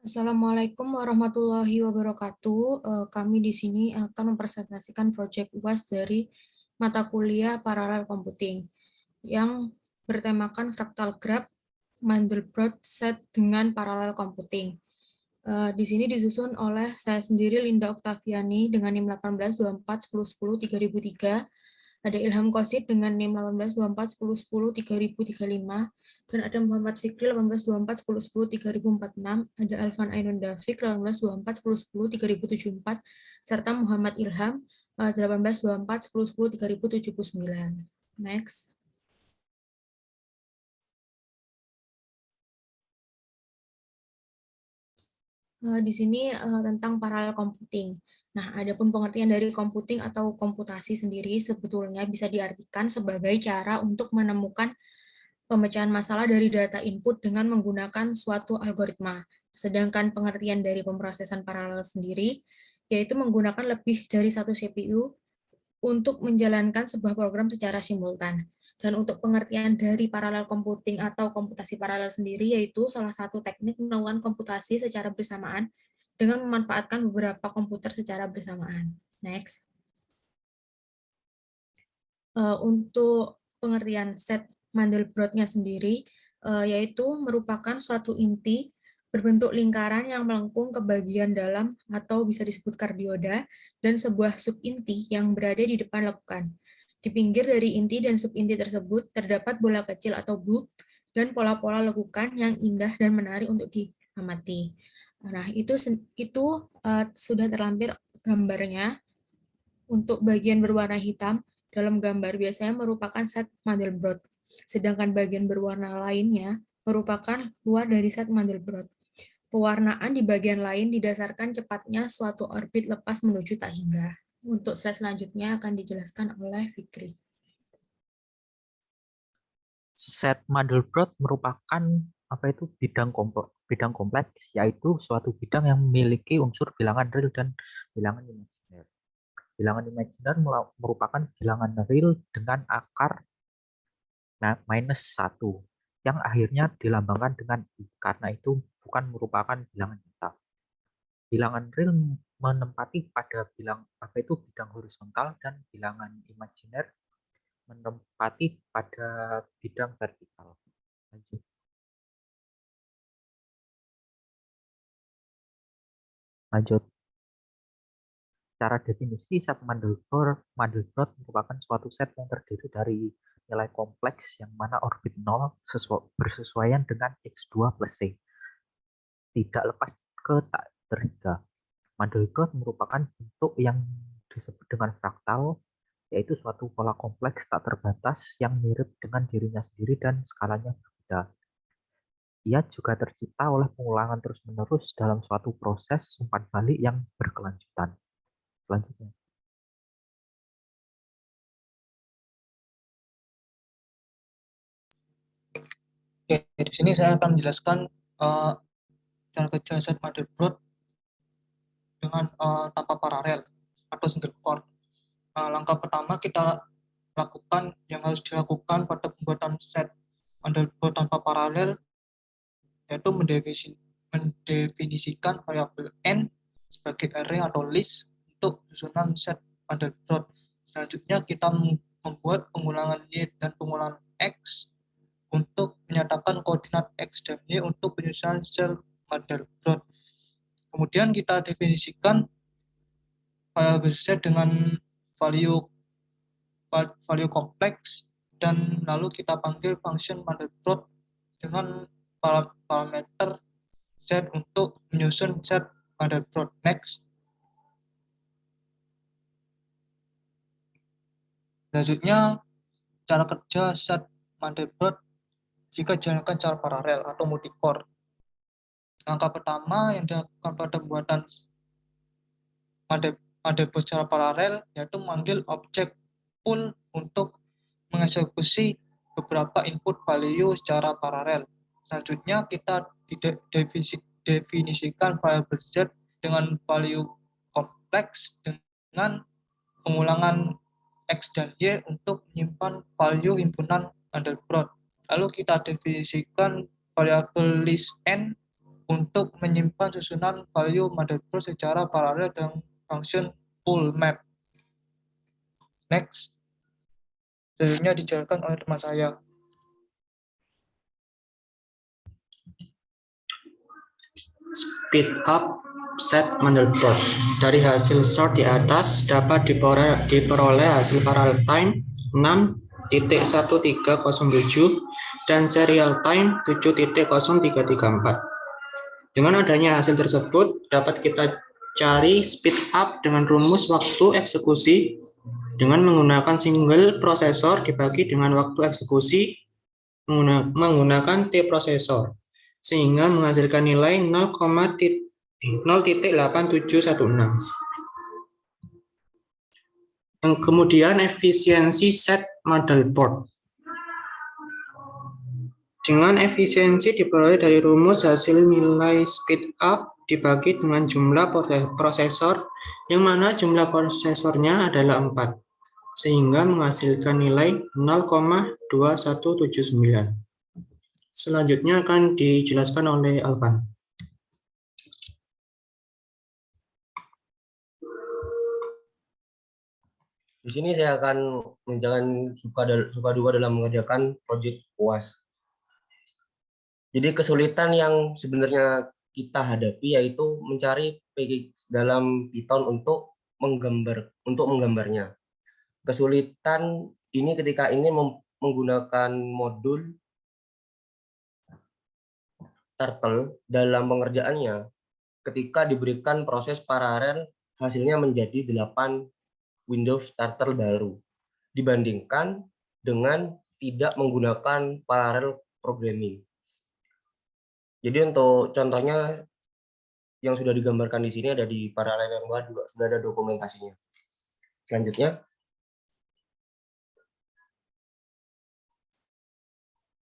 Assalamualaikum warahmatullahi wabarakatuh. Kami di sini akan mempresentasikan proyek UAS dari mata kuliah Paralel Computing yang bertemakan fractal graph Mandelbrot set dengan Paralel Computing. Di sini disusun oleh saya sendiri Linda Oktaviani dengan NIM 182410103003. Ada Ilham Qasid dengan NIM 182410103035, dan ada Muhammad Fikri 182410103046, ada Alvan Ainun Dafiq 182410103074, serta Muhammad Ilham 182410103079. Next. Di sini tentang paralel computing. Nah, adapun pengertian dari computing atau komputasi sendiri sebetulnya bisa diartikan sebagai cara untuk menemukan pemecahan masalah dari data input dengan menggunakan suatu algoritma. Sedangkan pengertian dari pemrosesan paralel sendiri yaitu menggunakan lebih dari satu CPU untuk menjalankan sebuah program secara simultan. Dan untuk pengertian dari paralel computing atau komputasi paralel sendiri yaitu salah satu teknik melakukan komputasi secara bersamaan dengan memanfaatkan beberapa komputer secara bersamaan. Next. Untuk pengertian set Mandelbrot-nya sendiri, yaitu merupakan suatu inti berbentuk lingkaran yang melengkung ke bagian dalam atau bisa disebut kardioda, dan sebuah subinti yang berada di depan lekukan. Di pinggir dari inti dan subinti tersebut terdapat bola kecil atau blub dan pola-pola lekukan yang indah dan menarik untuk diamati. Nah, itu sudah terlampir gambarnya. Untuk bagian berwarna hitam dalam gambar biasanya merupakan set Mandelbrot, sedangkan bagian berwarna lainnya merupakan luar dari set Mandelbrot. Pewarnaan di bagian lain didasarkan cepatnya suatu orbit lepas menuju tak hingga. Untuk slide selanjutnya akan dijelaskan oleh Fikri. Set Mandelbrot merupakan bidang kompleks, yaitu suatu bidang yang memiliki unsur bilangan real dan bilangan imajiner. Bilangan imajiner merupakan bilangan real dengan akar -1 yang akhirnya dilambangkan dengan I, karena itu bukan merupakan bilangan nyata. Bilangan real menempati pada bidang horizontal, dan bilangan imajiner menempati pada bidang vertikal. Lanjut. Lanjut. Secara definisi, set Mandelbrot merupakan suatu set yang terdiri dari nilai kompleks yang mana orbit 0 bersesuaian dengan X2 plus C, tidak lepas ke tak terhingga. Mandelbrot merupakan bentuk yang disebut dengan fraktal, yaitu suatu pola kompleks tak terbatas yang mirip dengan dirinya sendiri dan skalanya berbeda. Ia juga tercipta oleh pengulangan terus-menerus dalam suatu proses umpan balik yang berkelanjutan. Selanjutnya. Oke, di sini saya akan menjelaskan cara kerja set Mandelbrot dengan tanpa paralel atau single core. Langkah pertama kita lakukan yang harus dilakukan pada pembuatan set Mandelbrot tanpa paralel yaitu mendefinisikan variabel n sebagai array atau list untuk susunan set Mandelbrot. Selanjutnya kita membuat pengulangan y dan pengulangan x untuk menyatakan koordinat X dan Y untuk penyusunan sel Mandelbrot. Kemudian kita definisikan variabel Z dengan value kompleks, dan lalu kita panggil function Mandelbrot dengan parameter Z untuk menyusun Z Mandelbrot. Next. Selanjutnya, cara kerja set Mandelbrot jika dijalankan secara paralel atau multicore. Langkah pertama yang dilakukan pada pembuatan Mandelbrot secara paralel yaitu memanggil objek pool untuk mengeksekusi beberapa input value secara paralel. Selanjutnya kita definisikan variabel Z dengan value kompleks dengan pengulangan X dan Y untuk menyimpan value himpunan Mandelbrot. Lalu kita definisikan variabel list N untuk menyimpan susunan value Mandelbrot secara paralel dengan function full map. Next. Selanjutnya dijalankan oleh teman saya. Speed up set Mandelbrot. Dari hasil sort di atas dapat diperoleh hasil parallel time 6.1307 dan serial time 7.0334. Dengan adanya hasil tersebut dapat kita cari speed up dengan rumus waktu eksekusi dengan menggunakan single prosesor dibagi dengan waktu eksekusi menggunakan T prosesor, sehingga menghasilkan nilai 0,8716. Kemudian efisiensi set Mandelbrot. Dengan efisiensi diperoleh dari rumus hasil nilai speed up dibagi dengan jumlah prosesor, yang mana jumlah prosesornya adalah 4, sehingga menghasilkan nilai 0,2179. Selanjutnya akan dijelaskan oleh Alvan. Di sini saya akan menjelaskan suka duka dalam mengerjakan proyek UAS. Jadi kesulitan yang sebenarnya kita hadapi yaitu mencari PGX dalam Python untuk menggambarnya. Kesulitan ini ketika ini menggunakan modul turtle dalam pengerjaannya, ketika diberikan proses paralel hasilnya menjadi 8 Windows turtle baru dibandingkan dengan tidak menggunakan parallel programming. Jadi untuk contohnya yang sudah digambarkan di sini ada di paralel yang luar juga sudah ada dokumentasinya. Selanjutnya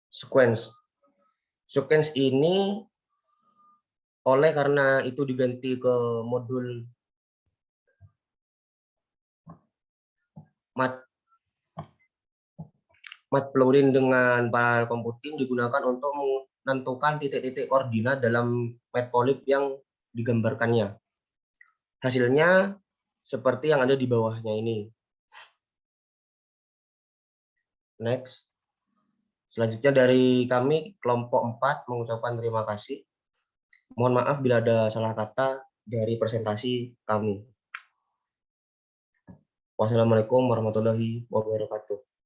sequence. Sequence ini oleh karena itu diganti ke modul matplotlib dengan parallel computing digunakan untuk menentukan titik-titik koordinat dalam matplotlib yang digambarkannya. Hasilnya seperti yang ada di bawahnya ini. Next. Selanjutnya dari kami kelompok 4 mengucapkan terima kasih. Mohon maaf bila ada salah kata dari presentasi kami. Wassalamualaikum warahmatullahi wabarakatuh.